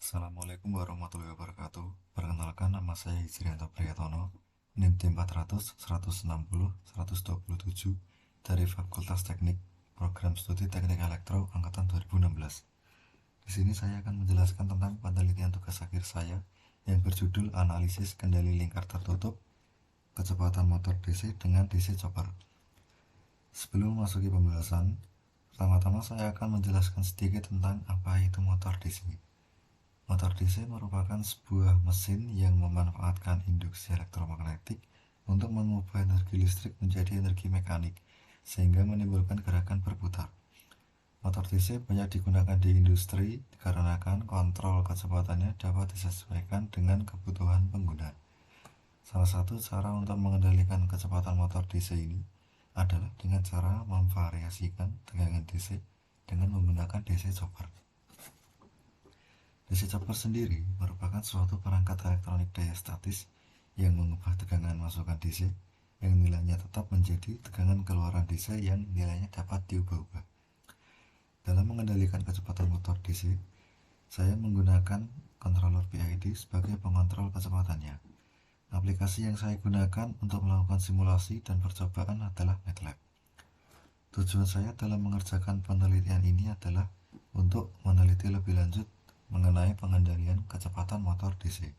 Assalamualaikum warahmatullahi wabarakatuh. Perkenalkan, nama saya Hijrianto Priyatono, NIM T400 160 127 dari Fakultas Teknik Program Studi Teknik Elektro angkatan 2016. Di sini saya akan menjelaskan tentang penelitian tugas akhir saya yang berjudul Analisis Kendali Lingkar Tertutup Kecepatan Motor DC dengan DC Chopper. Sebelum memasuki pembahasan, pertama-tama saya akan menjelaskan sedikit tentang apa itu motor DC. Motor DC merupakan sebuah mesin yang memanfaatkan induksi elektromagnetik untuk mengubah energi listrik menjadi energi mekanik, sehingga menimbulkan gerakan berputar. Motor DC banyak digunakan di industri dikarenakan kontrol kecepatannya dapat disesuaikan dengan kebutuhan pengguna. Salah satu cara untuk mengendalikan kecepatan motor DC ini adalah dengan cara memvariasikan tegangan DC dengan menggunakan DC chopper. DC chopper sendiri merupakan suatu perangkat elektronik daya statis yang mengubah tegangan masukan DC yang nilainya tetap menjadi tegangan keluaran DC yang nilainya dapat diubah-ubah. Dalam mengendalikan kecepatan motor DC, saya menggunakan controller PID sebagai pengontrol kecepatannya. Aplikasi yang saya gunakan untuk melakukan simulasi dan percobaan adalah MATLAB. Tujuan saya dalam mengerjakan penelitian ini adalah untuk meneliti lebih lanjut mengenai pengendalian kecepatan motor DC.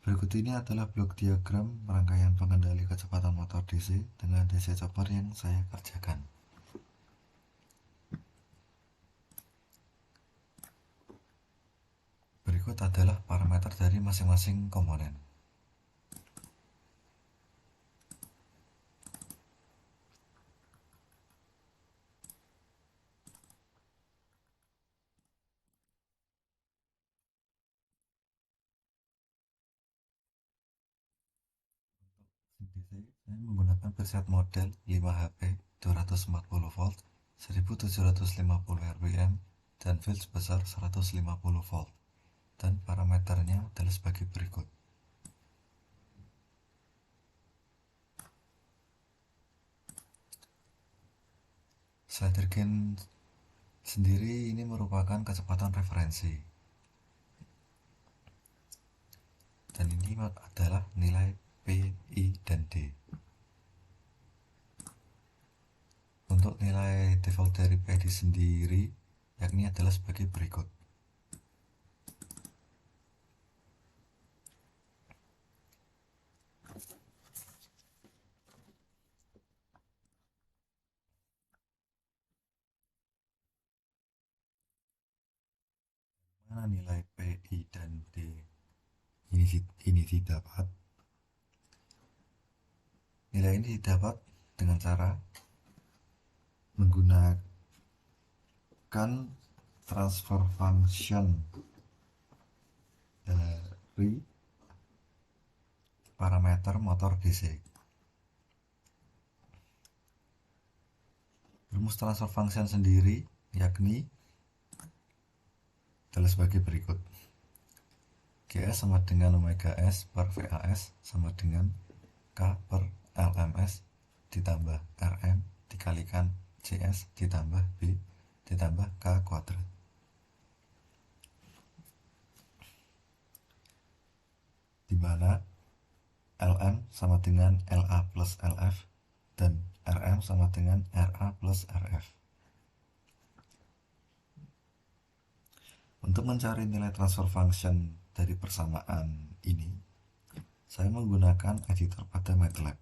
Berikut ini adalah blok diagram rangkaian pengendali kecepatan motor DC dengan DC chopper yang saya kerjakan. Berikut adalah parameter dari masing-masing komponen. DC saya menggunakan preset model 5HP 240 volt 1750 rpm dan field sebesar 150 volt, dan parameternya adalah sebagai berikut. Slider gain sendiri ini merupakan kecepatan referensi, dan ini adalah nilai P, I, dan D. Untuk nilai default dari PD sendiri yakni adalah sebagai berikut. Mana nilai P, I, dan D ini didapat? Nilai ini didapat dengan cara menggunakan transfer function dari parameter motor DC. Rumus transfer function sendiri yakni adalah sebagai berikut. GS sama dengan omega S per VAS sama dengan K per LMS ditambah RM dikalikan CS ditambah B ditambah K kuadrat. Di mana LM sama dengan LA plus LF dan RM sama dengan RA plus RF. Untuk mencari nilai transfer function dari persamaan ini, saya menggunakan editor pada MATLAB.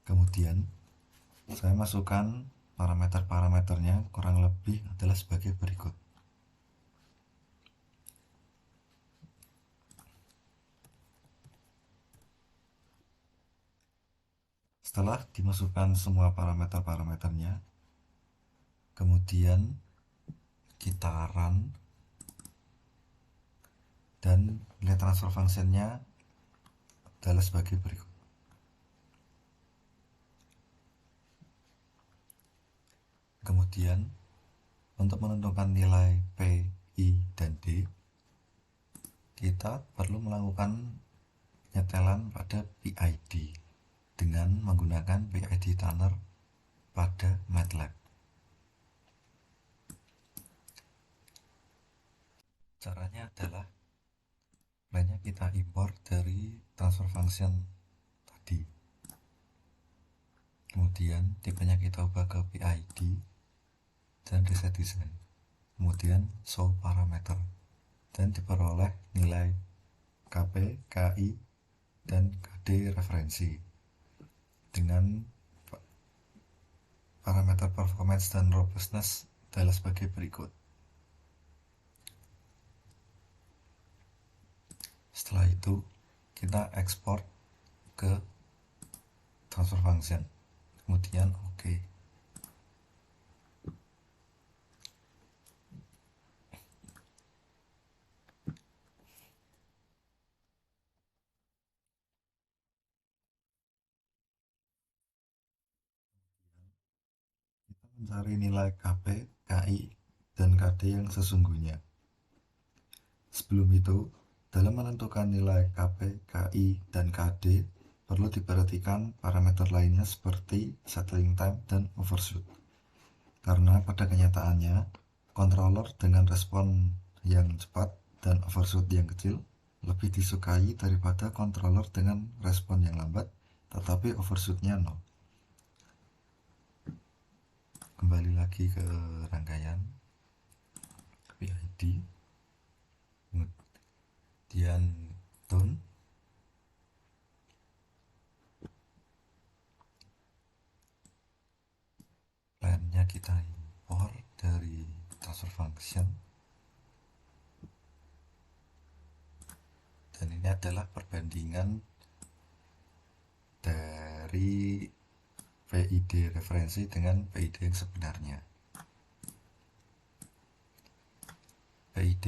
Kemudian, saya masukkan parameter-parameternya kurang lebih adalah sebagai berikut. Setelah dimasukkan semua parameter-parameternya, kemudian kita run, dan nilai transfer functionnya adalah sebagai berikut. Kemudian untuk menentukan nilai P, I, dan D, kita perlu melakukan penyetelan pada PID dengan menggunakan PID Tanner pada MATLAB. Caranya adalah lainnya kita impor dari transfer function tadi. Kemudian tipenya kita ubah ke PID dan reset design. Kemudian show parameter dan diperoleh nilai KP, KI, dan KD referensi dengan parameter performance dan robustness adalah sebagai berikut. Setelah itu kita ekspor ke transfer function, kemudian oke. Kita mencari nilai KP, KI, dan KD yang sesungguhnya. Sebelum itu, dalam menentukan nilai KP, KI, dan KD, perlu diperhatikan parameter lainnya seperti settling time dan overshoot. Karena pada kenyataannya, controller dengan respon yang cepat dan overshoot yang kecil lebih disukai daripada controller dengan respon yang lambat tetapi overshootnya nol. Kembali lagi ke rangkaian PID, kemudian tone, lainnya kita impor dari transfer function, dan ini adalah perbandingan dari PID referensi dengan PID yang sebenarnya. PID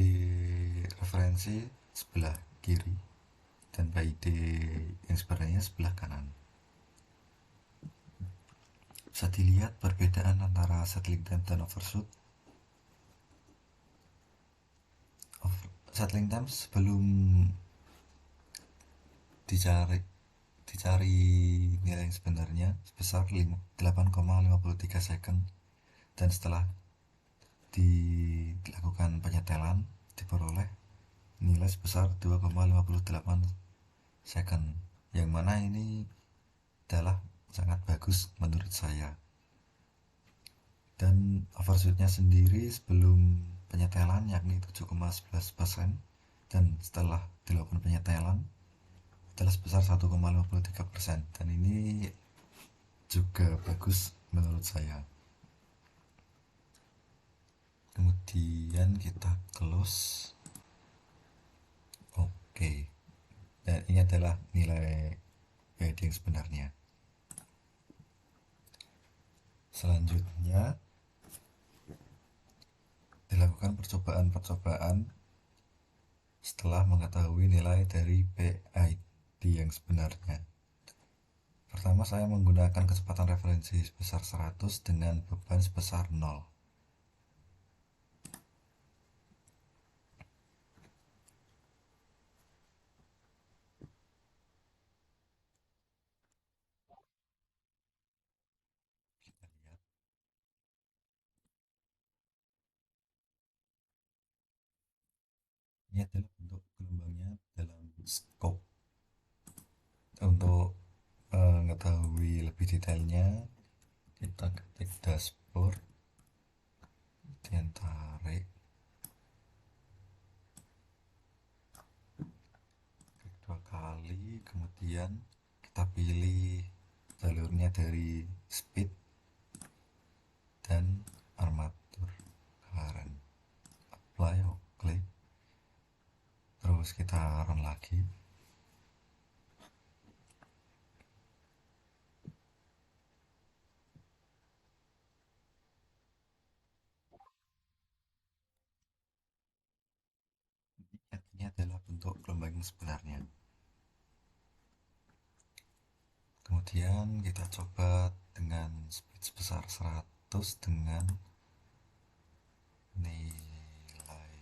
referensi sebelah kiri dan PID yang sebenarnya sebelah kanan. Bisa dilihat perbedaan antara settling time dan overshoot. Settling time sebelum dicari dicari nilai yang sebenarnya sebesar 8,53 second, dan setelah dilakukan penyetelan diperoleh nilai sebesar 2,58 second, yang mana ini adalah sangat bagus menurut saya. Dan overshootnya sendiri sebelum penyetelan yakni 7,11%, dan setelah dilakukan penyetelan adalah sebesar 1,53%, dan ini juga bagus menurut saya. Kemudian kita close. Oke, dan ini adalah nilai PID yang sebenarnya. Selanjutnya dilakukan percobaan-percobaan setelah mengetahui nilai dari PID yang sebenarnya. Pertama, saya menggunakan kecepatan referensi sebesar 100 dengan beban sebesar 0. Kita lihat, ini adalah bentuk gelombangnya dalam scope. Untuk mengetahui lebih detailnya, kita ketik dashboard, kemudian tarik, klik 2 kali, kemudian kita pilih jalurnya dari speed dan armatur current, apply, klik, terus kita run lagi. Ini adalah bentuk gelombang yang sebenarnya. Kemudian kita coba dengan speed sebesar 100 dengan nilai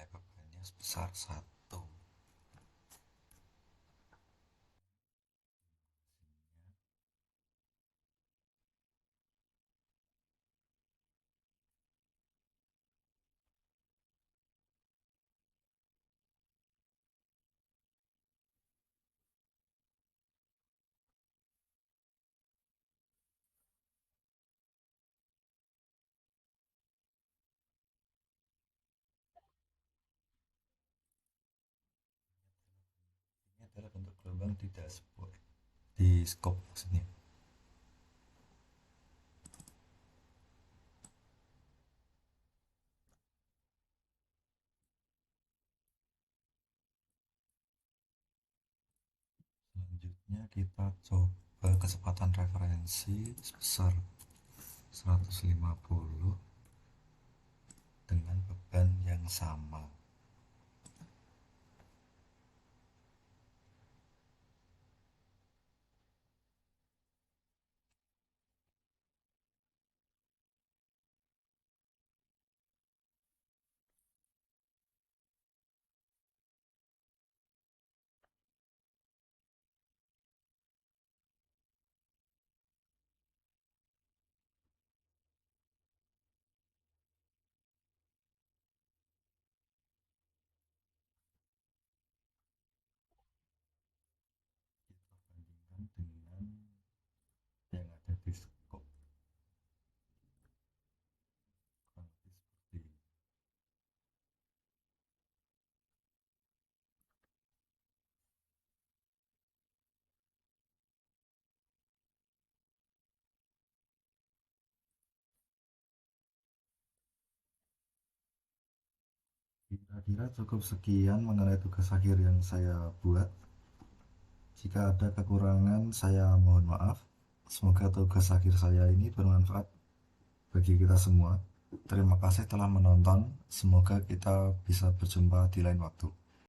bebannya sebesar 1. berkembang di dashboard, di scope maksudnya. Selanjutnya kita coba kecepatan referensi sebesar 150 dengan beban yang sama. Kita bandingkan dengan yang ada di scope, kurang lebih seperti ini. Kira-kira cukup sekian mengenai tugas akhir yang saya buat. Jika ada kekurangan, saya mohon maaf. Semoga tugas akhir saya ini bermanfaat bagi kita semua. Terima kasih telah menonton. Semoga kita bisa berjumpa di lain waktu.